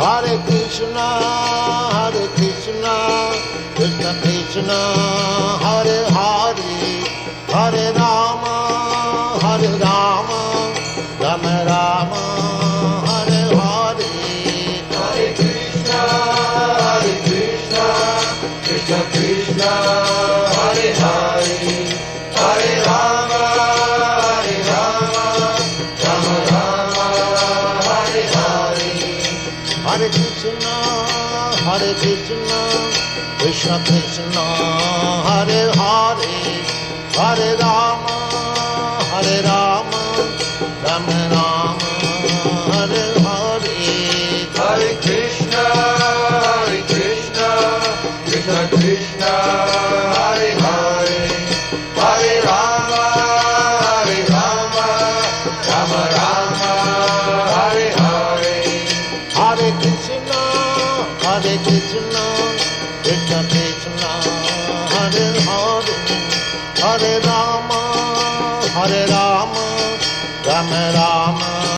Hare Krishna, Krishna Krishna, Hare Hare, Hare Rama, Rama Rama, Hare Hare. Hare Krishna, Krishna Krishna, Hare Hare, Hare Rama, Rama Rama, Hare Hare. Hare Krishna, Krishna Krishna, Hare Hare, Hare Rama, Rama Rama, Hare Hare. Hare Krishna, Krishna Krishna, Hare Hare, Hare Rama, Rama Rama, Hare Hare. Hare Krishna, Krishna Krishna, Hare Hare, Hare Rama, Rama Rama.